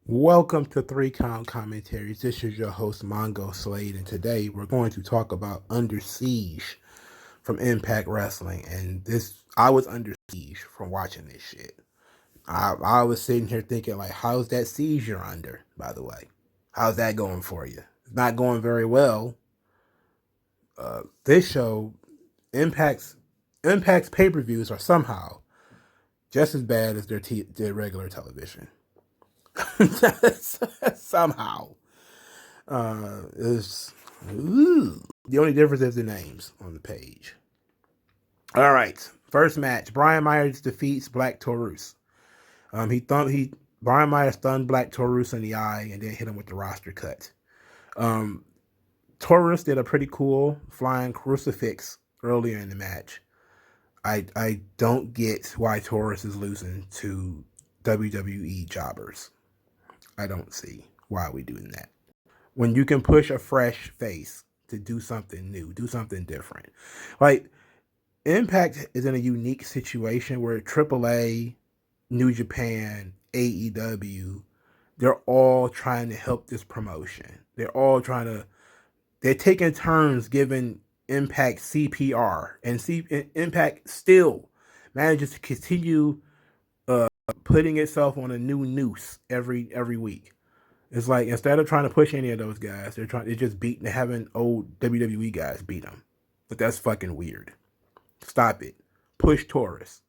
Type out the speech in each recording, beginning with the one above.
Welcome to 3 Count Commentaries. This is your host, MongoSlade, and today we're going to talk about Under Siege from Impact Wrestling. And I was under siege from watching this shit. I was sitting here thinking, like, how's that siege you're under, by the way? How's that going for you? It's not going very well. This show, Impact's pay-per-views are somehow just as bad as their regular television. Somehow. Is the only difference is the names on the page. All right, first match: Brian Myers defeats Black Torus. Brian Myers stunned Black Torus in the eye and then hit him with the roster cut. Torus did a pretty cool flying crucifix earlier in the match. I don't get why Torus is losing to WWE jobbers. I don't see why we doing that. When you can push a fresh face to do something new, do something different. Like, Impact is in a unique situation where AAA, New Japan, AEW, they're all trying to help this promotion. They're taking turns giving Impact CPR, and Impact still manages to continue putting itself on a new noose every week. It's like, instead of trying to push any of those guys, they're just having old WWE guys beat them. But that's fucking weird. Stop it. Push Torus.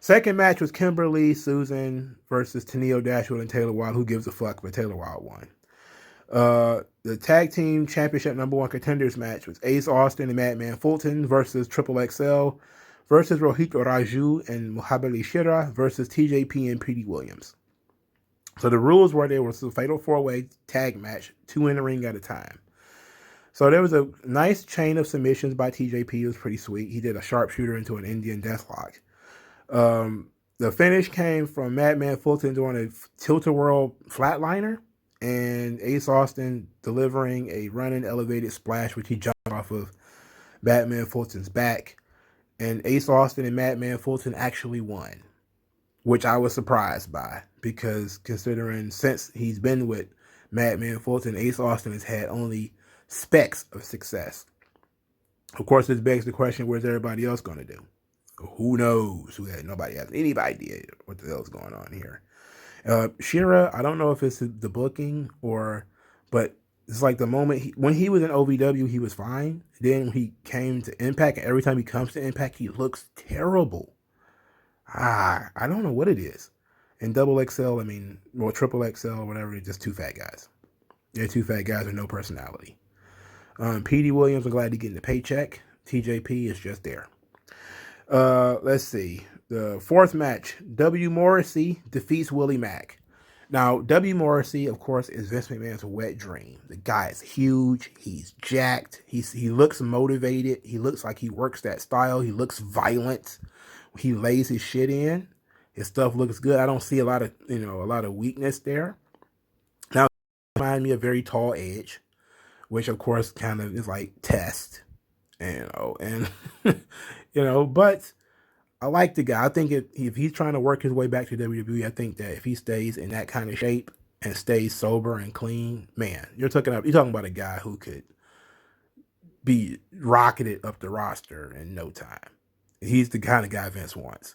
Second match was Kimberly Susan versus Tenille Dashwood and Taylor Wilde. Who gives a fuck? But Taylor Wilde won. The tag team championship #1 contenders match was Ace Austin and Madman Fulton versus Triple XL versus Rohit, Raju, and Muhammad Ishira versus Tj Pm Petey Williams. So the rules were there was a fatal 4-way tag match, 2 in the ring at a time. So there was a nice chain of submissions by TJP. It was pretty sweet. He did a sharpshooter into an Indian deathlock. The finish came from Madman Fulton doing a tilt-a-whirl flatliner and Ace Austin delivering a running elevated splash, which he jumped off of Madman Fulton's back. And Ace Austin and Madman Fulton actually won, which I was surprised by, because considering since he's been with Madman Fulton, Ace Austin has had only specks of success. Of course, this begs the question, where's everybody else going to do? Who knows? Nobody has any idea what the hell's going on here. Shira, I don't know if it's the booking but it's like the moment when he was in OVW, he was fine. Then when he came to Impact, and every time he comes to Impact, he looks terrible. I don't know what it is. And double XL, or triple XL or whatever, they're just 2 fat guys. They're 2 fat guys with no personality. Petey Williams, I'm glad to get the paycheck. TJP is just there. Let's see. The fourth match, W. Morrissey defeats Willie Mack. Now, W. Morrissey, of course, is Vince McMahon's wet dream. The guy is huge. He's jacked. He looks motivated. He looks like he works that style. He looks violent. He lays his shit in. His stuff looks good. I don't see a lot of weakness there. Now, it reminds me of very tall Edge, which of course kind of is like test, and but I like the guy. I think if he's trying to work his way back to WWE, I think that if he stays in that kind of shape and stays sober and clean, man, you're talking about a guy who could be rocketed up the roster in no time. He's the kind of guy Vince wants.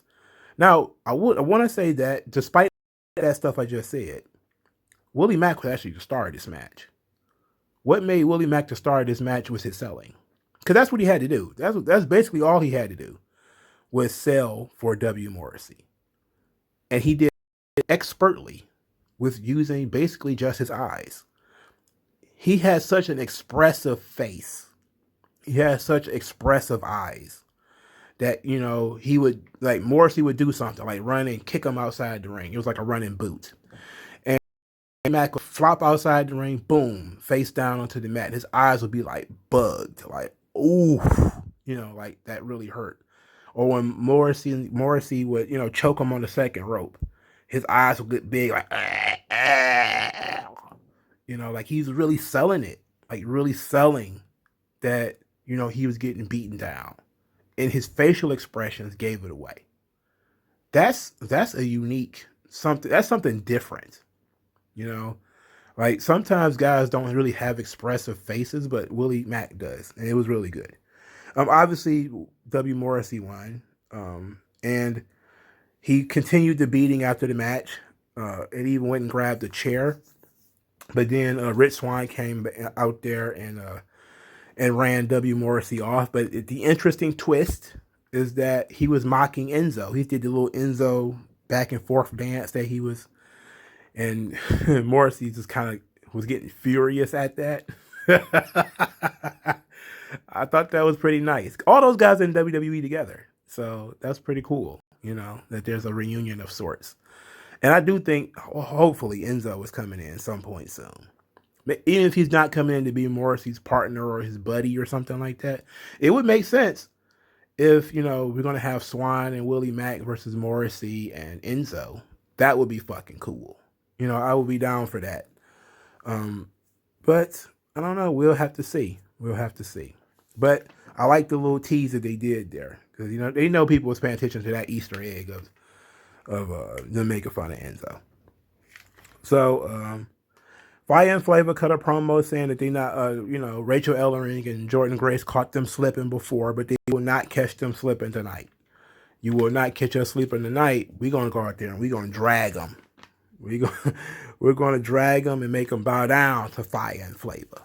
Now, I want to say that despite that stuff I just said, Willie Mack was actually the star of this match. What made Willie Mack the star of this match was his selling, because that's what he had to do. That's basically all he had to do, was sell for W. Morrissey, and he did it expertly with using basically just his eyes. He has such an expressive face. He has such expressive eyes that, he would, like, Morrissey would do something like run and kick him outside the ring. It was like a running boot. And Mac would flop outside the ring, boom, face down onto the mat. And his eyes would be like bugged, like, ooh, like that really hurt. Or when Morrissey would, choke him on the second rope, his eyes would get big, like, like he's really selling it, like really selling that, he was getting beaten down. And his facial expressions gave it away. That's a unique something. That's something different. You know, like sometimes guys don't really have expressive faces, but Willie Mack does, and it was really good. Obviously, W. Morrissey won, and he continued the beating after the match. And even went and grabbed a chair, but then Rich Swann came out there and ran W. Morrissey off. But the interesting twist is that he was mocking Enzo. He did the little Enzo back and forth dance that he was, and Morrissey just kind of was getting furious at that. I thought that was pretty nice. All those guys in WWE together, so that's pretty cool. You know, that there's a reunion of sorts. And I do think, hopefully, Enzo is coming in some point soon. But even if he's not coming in to be Morrissey's partner or his buddy or something like that, it would make sense if, you know, we're going to have Swann and Willie Mack versus Morrissey and Enzo. That would be fucking cool. You know, I would be down for that. But I don't know. We'll have to see. We'll have to see. But I like the little tease that they did there. Because, you know, they know people was paying attention to that Easter egg of them making fun of Enzo. So, Fire and Flavor cut a promo saying that they not, you know, Rachel Ellering and Jordan Grace caught them slipping before, but they will not catch them slipping tonight. You will not catch us sleeping tonight. We're going to go out there and we're going to drag them. We're going to drag them and make them bow down to Fire and Flavor.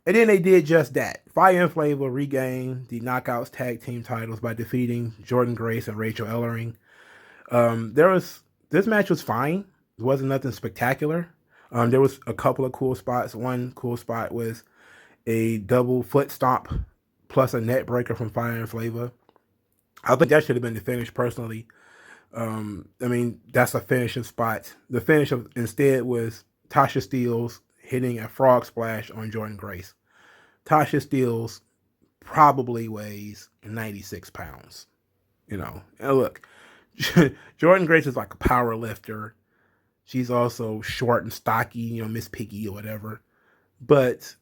And then they did just that. Fire and Flavor regained the Knockouts Tag Team titles by defeating Jordan Grace and Rachel Ellering. This match was fine. It wasn't nothing spectacular. There was a couple of cool spots. One cool spot was a double foot stomp plus a net breaker from Fire and Flavor. I think that should have been the finish personally. I mean, that's a finishing spot. The finish instead was Tasha Steelz hitting a frog splash on Jordan Grace. Tasha Steelz probably weighs 96 pounds. You know, and look, Jordan Grace is like a power lifter. She's also short and stocky, you know, Miss Piggy or whatever. But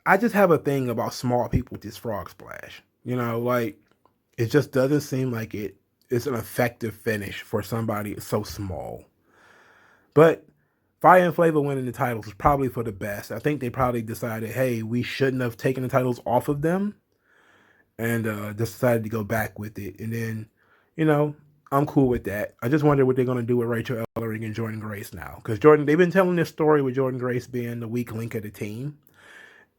I just have a thing about small people with this frog splash. You know, like, it just doesn't seem like it's an effective finish for somebody so small. But Fire and Flavor winning the titles was probably for the best. I think they probably decided, hey, we shouldn't have taken the titles off of them. And just decided to go back with it. And then, you know, I'm cool with that. I just wonder what they're going to do with Rachel Ellering and Jordan Grace now. Because they've been telling this story with Jordan Grace being the weak link of the team.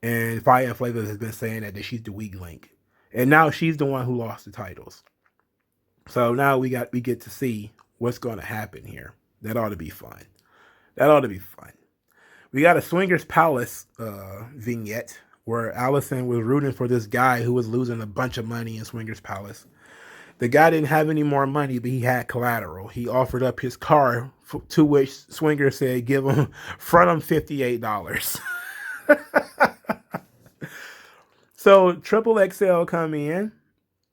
And Fire and Flavor has been saying that she's the weak link. And now she's the one who lost the titles. So now we get to see what's going to happen here. That ought to be fun. We got a Swingers Palace vignette where Allison was rooting for this guy who was losing a bunch of money in Swingers Palace. The guy didn't have any more money, but he had collateral. He offered up his car, to which Swinger said, "Give him front him $58." So Triple XL come in,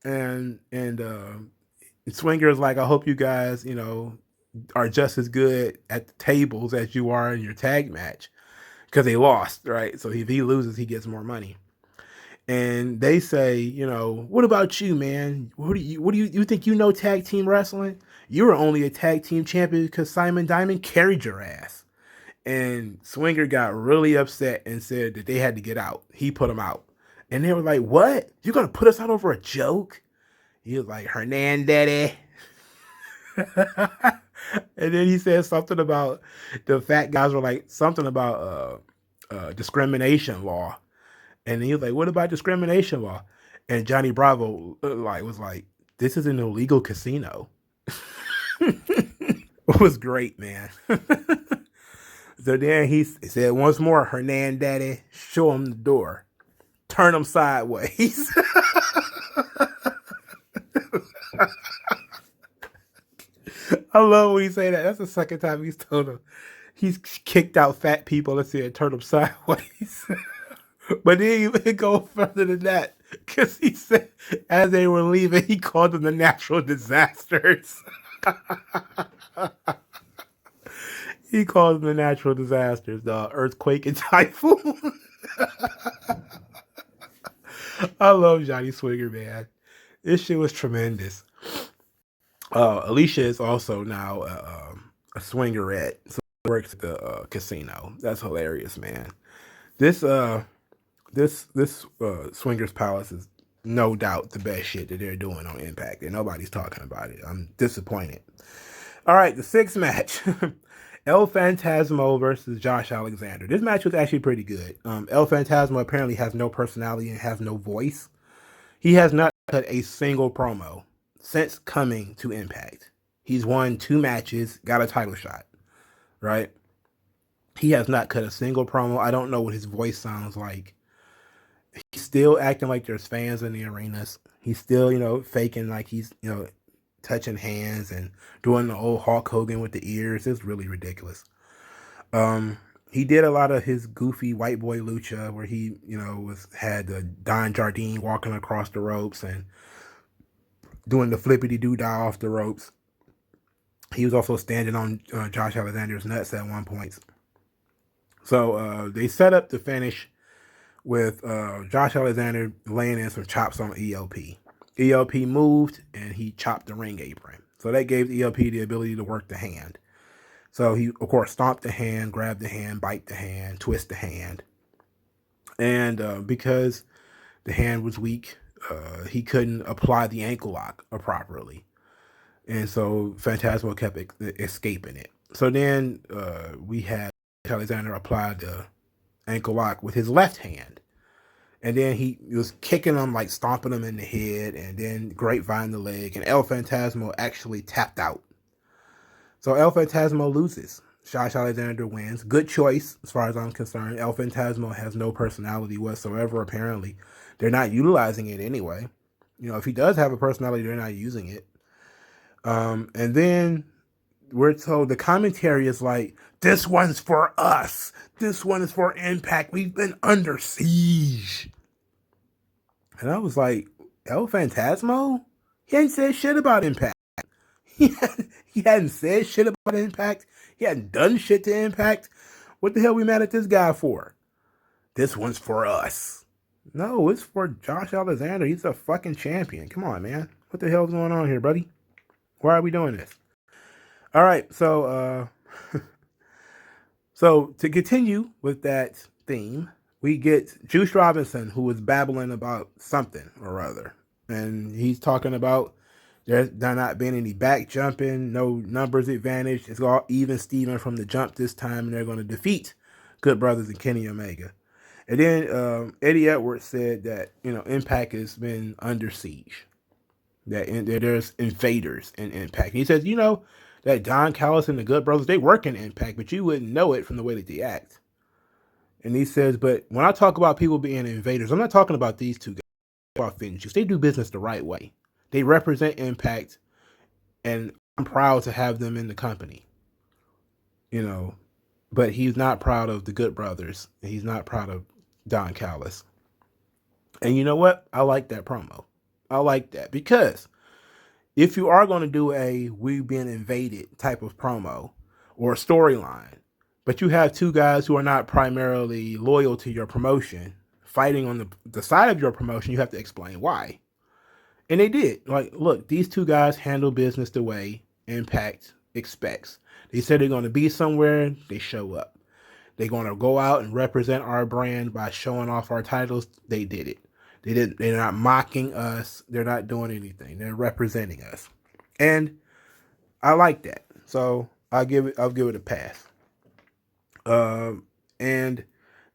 and Swinger's like, "I hope you guys, you know, are just as good at the tables as you are in your tag match," because they lost, right? So if he loses, he gets more money. And they say, you know, what about you, man? What do you think you know tag team wrestling? You were only a tag team champion because Simon Diamond carried your ass. And Swinger got really upset and said that they had to get out. He put them out. And they were like, what? You're going to put us out over a joke? He was like, Hernan Daddy. And then he said something about the fat guys were like, something about discrimination law. And he was like, what about discrimination law? And Johnny Bravo was like, this is an illegal casino. It was great, man. So then he said once more, Hernan Daddy, show him the door. Turn him sideways. I love when he say that. That's the second time he's told him. He's kicked out fat people and said, turn them sideways. But then he go further than that, because he said as they were leaving, he called them the natural disasters. He called them the natural disasters, the earthquake and typhoon. I love Johnny Swinger, man. This shit was tremendous. Alicia is also now a swingerette. So works at the casino. That's hilarious, man. This Swingers Palace is no doubt the best shit that they're doing on Impact, and nobody's talking about it. I'm disappointed. All right, the sixth match. El Phantasmo versus Josh Alexander. This match was actually pretty good. El Phantasmo apparently has no personality and has no voice. He has not cut a single promo since coming to Impact. He's won 2 matches, got a title shot, right? He has not cut a single promo. I don't know what his voice sounds like. He's still acting like there's fans in the arenas. He's still, faking like he's, touching hands and doing the old Hulk Hogan with the ears. It's really ridiculous. He did a lot of his goofy white boy lucha where he, had Don Jardine walking across the ropes and doing the flippity doo dah off the ropes. He was also standing on Josh Alexander's nuts at one point. So they set up the finish with Josh Alexander laying in some chops on ELP. ELP moved and he chopped the ring apron. So that gave ELP the ability to work the hand. So he, of course, stomped the hand, grabbed the hand, bite the hand, twist the hand. And because the hand was weak, he couldn't apply the ankle lock properly. And so Phantasmo kept escaping it. So then we had Alexander apply the ankle lock with his left hand. And then he was kicking him, like stomping him in the head, and then grapevine the leg. And El Phantasmo actually tapped out. So El Phantasmo loses. Josh Alexander wins. Good choice, as far as I'm concerned. El Phantasmo has no personality whatsoever, apparently. They're not utilizing it anyway. If he does have a personality, they're not using it. And then we're told the commentary is like, this one's for us. This one is for Impact. We've been under siege. And I was like, El Phantasmo? He hadn't said shit about Impact. He hadn't said shit about Impact. He hadn't done shit to Impact. What the hell we mad at this guy for? This one's for us. No, it's for Josh Alexander. He's a fucking champion. Come on, man. What the hell's going on here, buddy? Why are we doing this? All right, so so to continue with that theme, we get Juice Robinson, who is babbling about something or other. And he's talking about there not being any back jumping, no numbers advantage. It's all even Steven from the jump this time, and they're going to defeat Good Brothers and Kenny Omega. And then Eddie Edwards said that, Impact has been under siege. That there's invaders in Impact. He says, that Don Callis and the Good Brothers, they work in Impact, but you wouldn't know it from the way that they act. And he says, but when I talk about people being invaders, I'm not talking about these two guys. About Finjuice. They do business the right way. They represent Impact, and I'm proud to have them in the company. But he's not proud of the Good Brothers, and he's not proud of Don Callis. And you know what? I like that promo. I like that because if you are going to do a "we've been invaded" type of promo or storyline, but you have two guys who are not primarily loyal to your promotion fighting on the side of your promotion, you have to explain why. And they did. Like, look, these two guys handle business the way Impact expects. They said they're going to be somewhere, they show up. They're going to go out and represent our brand by showing off our titles. They did it. They're not mocking us. They're not doing anything. They're representing us. And I like that. So I'll give it a pass. And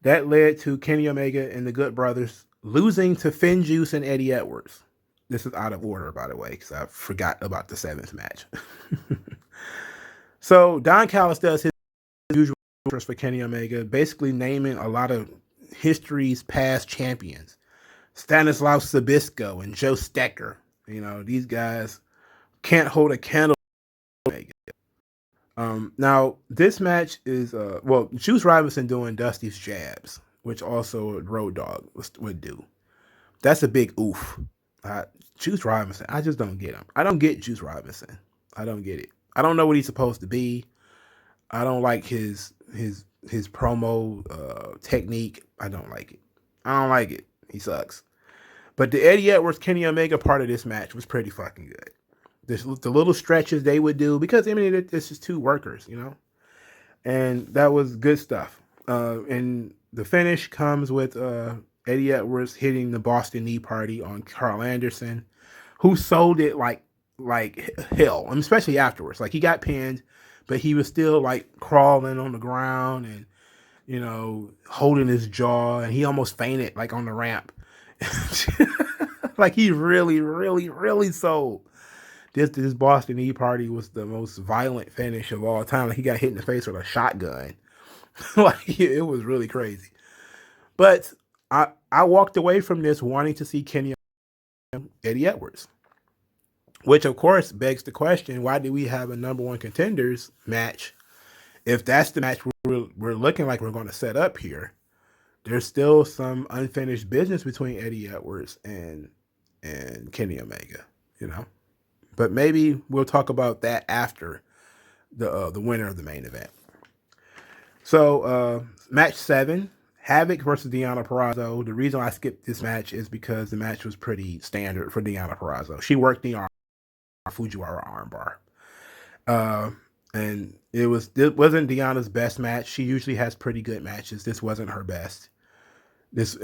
that led to Kenny Omega and the Good Brothers losing to Finjuice and Eddie Edwards. This is out of order, by the way, because I forgot about the 7th match. So Don Callis does his usual for Kenny Omega, basically naming a lot of history's past champions. Stanislav Sabisco and Joe Stecker. These guys can't hold a candle to Omega. Now, this match is, Juice Robinson doing Dusty's jabs, which also Road Dogg would do. That's a big oof. Juice Robinson, I just don't get him. I don't get Juice Robinson. I don't get it. I don't know what he's supposed to be. I don't like his promo technique. I don't like it. I don't like it. He sucks. But the Eddie Edwards Kenny Omega part of this match was pretty fucking good. The little stretches they would do, because it's just two workers, And that was good stuff. And the finish comes with Eddie Edwards hitting the Boston Knee Party on Carl Anderson, who sold it like hell, and especially afterwards. Like he got pinned, but he was still like crawling on the ground and holding his jaw, and he almost fainted like on the ramp. Like he really, really, really sold. This Boston Knee Party was the most violent finish of all time. Like he got hit in the face with a shotgun. Like it was really crazy. But I walked away from this wanting to see Kenny Eddie Edwards, which of course begs the question: why do we have a number one contenders match if that's the match we're looking like we're going to set up here? There's still some unfinished business between Eddie Edwards and Kenny Omega, But maybe we'll talk about that after the winner of the main event. So match 7, Havoc versus Deonna Purrazzo. The reason I skipped this match is because the match was pretty standard for Deonna Purrazzo. She worked the Fujiwara armbar. And it wasn't Deonna's best match. She usually has pretty good matches. This wasn't her best. This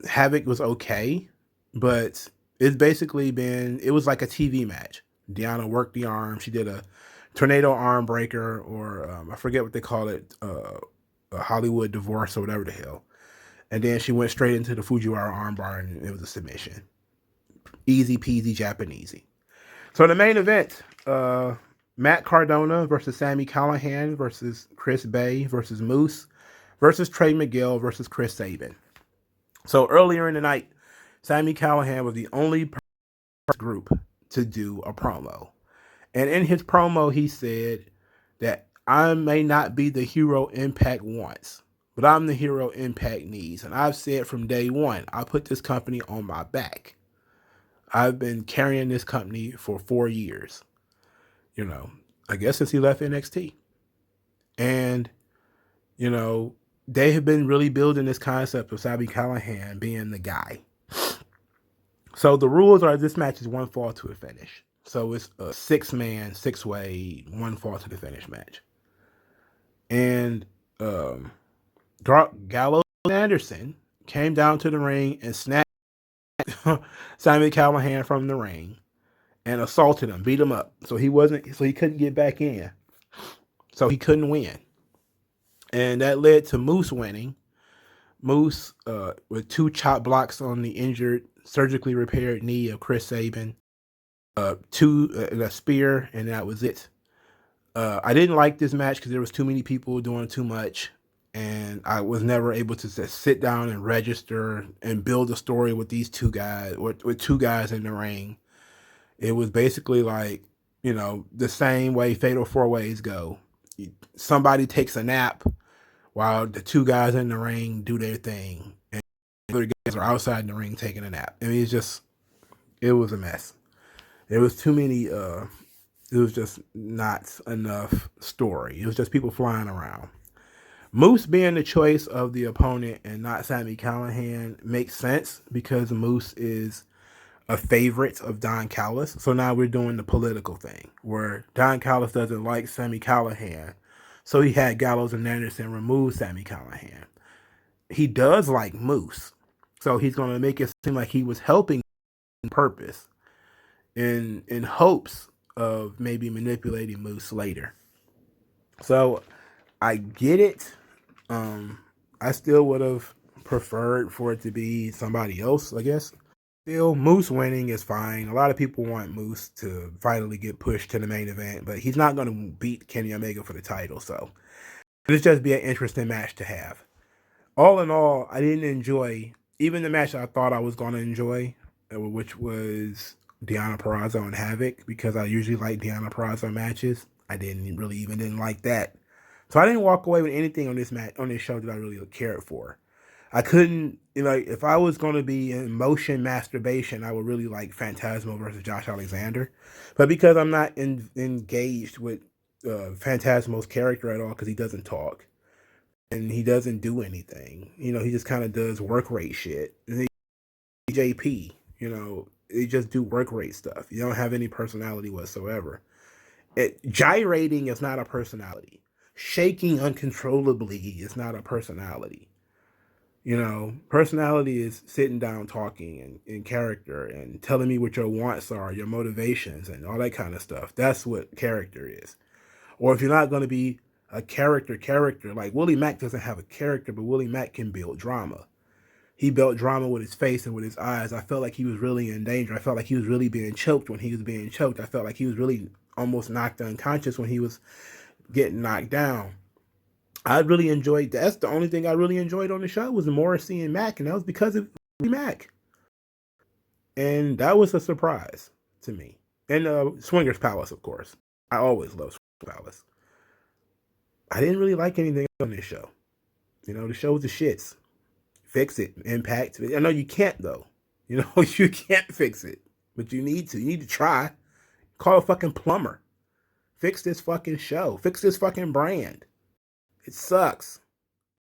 Havoc was okay, but it's basically it was like a TV match. Deonna worked the arm. She did a tornado arm breaker, or I forget what they call it, a Hollywood divorce or whatever the hell. And then she went straight into the Fujiwara armbar, and it was a submission. Easy peasy Japanesey. So the main event, Matt Cardona versus Sami Callihan versus Chris Bay versus Moose versus Trey Miguel versus Chris Sabin. So earlier in the night, Sami Callihan was the only group to do a promo. And in his promo, he said that I may not be the hero Impact wants, but I'm the hero Impact needs. And I've said from day one, I put this company on my back. I've been carrying this company for 4 years, I guess since he left NXT. And, they have been really building this concept of Sami Callihan being the guy. So the rules are this match is one fall to a finish. So it's a 6-man, 6-way, one fall to the finish match. And Gallows Anderson came down to the ring and snapped Sami Callihan from the ring and assaulted him, beat him up. So he couldn't get back in. So he couldn't win. And that led to Moose winning. Moose with 2 chop blocks on the injured, surgically repaired knee of Chris Sabin. A spear, and that was it. I didn't like this match because there was too many people doing too much, and I was never able to sit down and register and build a story with these 2 guys, with 2 guys in the ring. It was basically like, the same way Fatal 4-Ways go. Somebody takes a nap while the 2 guys in the ring do their thing, and the other guys are outside the ring taking a nap. I mean, it was a mess. There was too many, it was just not enough story. It was just people flying around. Moose being the choice of the opponent and not Sami Callihan makes sense because Moose is a favorite of Don Callis. So now we're doing the political thing where Don Callis doesn't like Sami Callihan. So he had Gallows and Anderson remove Sami Callihan. He does like Moose. So he's going to make it seem like he was helping on purpose in hopes of maybe manipulating Moose later. So I get it. I still would have preferred for it to be somebody else, I guess. Still, Moose winning is fine. A lot of people want Moose to finally get pushed to the main event, but he's not going to beat Kenny Omega for the title, so it'll just be an interesting match to have. All in all, I didn't enjoy even the match I thought I was going to enjoy, which was Deonna Purrazzo and Havoc, because I usually like Deonna Purrazzo matches. I didn't like that. So I didn't walk away with anything on this show that I really cared for. I couldn't, if I was going to be in motion masturbation, I would really like Phantasmo versus Josh Alexander. But because I'm not engaged with Phantasmo's character at all, because he doesn't talk and he doesn't do anything, he just kind of does work rate shit. And JP, they just do work rate stuff. You don't have any personality whatsoever. Gyrating is not a personality. shaking uncontrollably is not a personality. You know, personality is sitting down talking and character and telling me what your wants are, your motivations, and all that kind of stuff. That's what character is. Or if you're not going to be a character, like Willie Mack doesn't have a character, but Willie Mack can build drama. He built drama with his face and with his eyes. I felt like he was really in danger. I felt like he was really being choked when he was being choked. I felt like he was really almost knocked unconscious when he was getting knocked down. I really enjoyed that. That's the only thing I really enjoyed on the show was Morrissey and Mack, and that was because of Mack. And that was a surprise to me. And Swingers Palace, of course. I always love Swingers Palace. I didn't really like anything on this show. You know, the show was the shits. Fix it, Impact. I know you can't though. You know, you can't fix it, but you need to. You need to try. Call a fucking plumber. Fix this fucking show. Fix this fucking brand. It sucks.